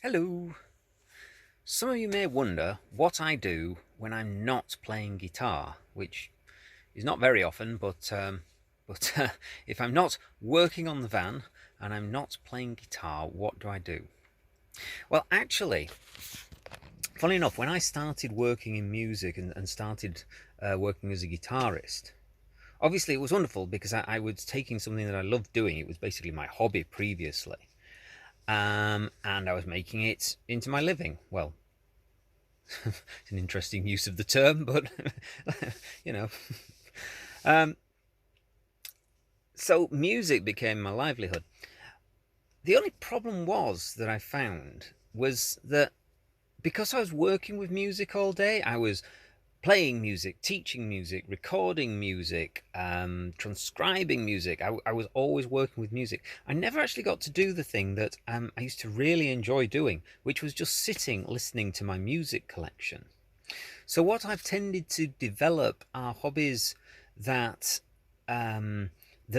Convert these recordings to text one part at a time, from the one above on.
Hello. Some of you may wonder what I do when I'm not playing guitar, which is not very often, but if I'm not working on the van and I'm not playing guitar, what do I do? Well, actually, funny enough, when I started working in music and started working as a guitarist, obviously it was wonderful because I was taking something that I loved doing. It was basically my hobby previously. And I was making it into my living. Well, it's an interesting use of the term, but you know. Um, so music became my livelihood. The only problem was that I found was that because I was working with music all day, I was playing music, teaching music, recording music, transcribing music. I was always working with music. I never actually got to do the thing that I used to really enjoy doing, which was just sitting listening to my music collection. So what I've tended to develop are hobbies that that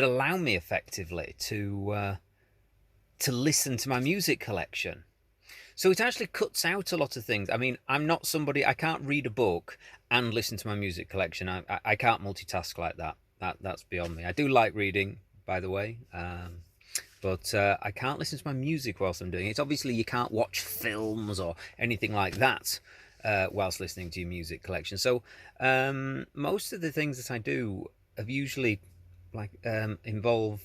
allow me effectively to listen to my music collection. So it actually cuts out a lot of things. I mean, I'm not somebody, I can't read a book and listen to my music collection. I can't multitask like that. That's beyond me. I do like reading, by the way, but I can't listen to my music whilst I'm doing it. Obviously, you can't watch films or anything like that whilst listening to your music collection. So most of the things that I do have usually involve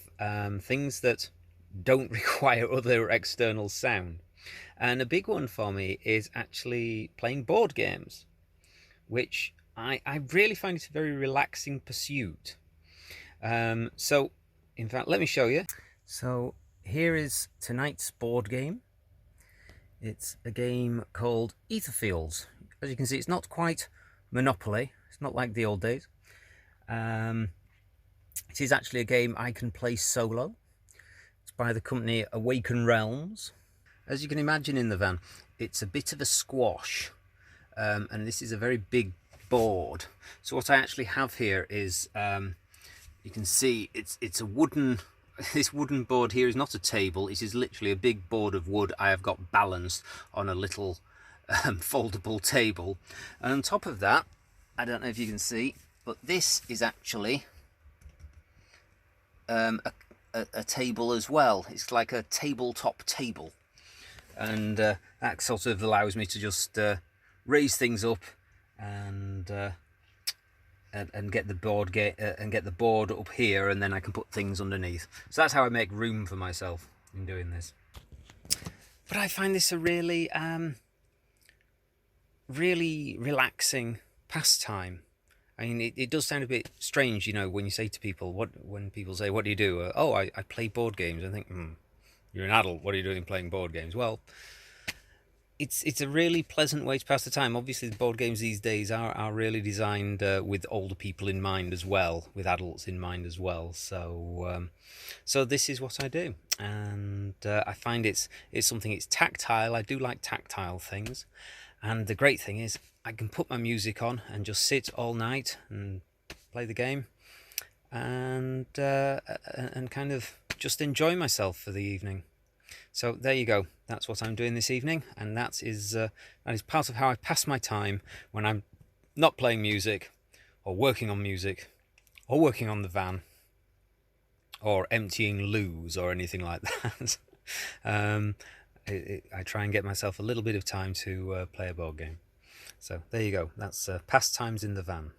things that don't require other external sound. And a big one for me is actually playing board games, which I really find it a very relaxing pursuit. So, in fact, let me show you. So, here is tonight's board game. It's a game called Etherfields. As you can see, it's not quite Monopoly. It's not like the old days. It is actually a game I can play solo. It's by the company Awaken Realms. As you can imagine in the van, it's a bit of a squash, and this is a very big board. So what I actually have here is, you can see it's a wooden, this wooden board here is not a table, it is literally a big board of wood I have got balanced on a little foldable table. And on top of that, I don't know if you can see, but this is actually a table as well. It's like a tabletop table. And that sort of allows me to just raise things up and get the board up here, and then I can put things underneath. So that's how I make room for myself in doing this. But I find this a really really relaxing pastime. I mean, it does sound a bit strange, you know, when you say to people, when people say, "What do you do?" "Oh, I play board games." I think, you're an adult. What are you doing playing board games? Well, it's a really pleasant way to pass the time. Obviously, the board games these days are really designed with older people in mind as well, with adults in mind as well. So this is what I do, and I find it's something. It's tactile. I do like tactile things, and the great thing is I can put my music on and just sit all night and play the game, and kind of just enjoy myself for the evening. So there you go. That's what I'm doing this evening, and that is part of how I pass my time when I'm not playing music, or working on music, or working on the van, or emptying loos, or anything like that. um, I try and get myself a little bit of time to play a board game. So there you go. That's Pastimes in the Van.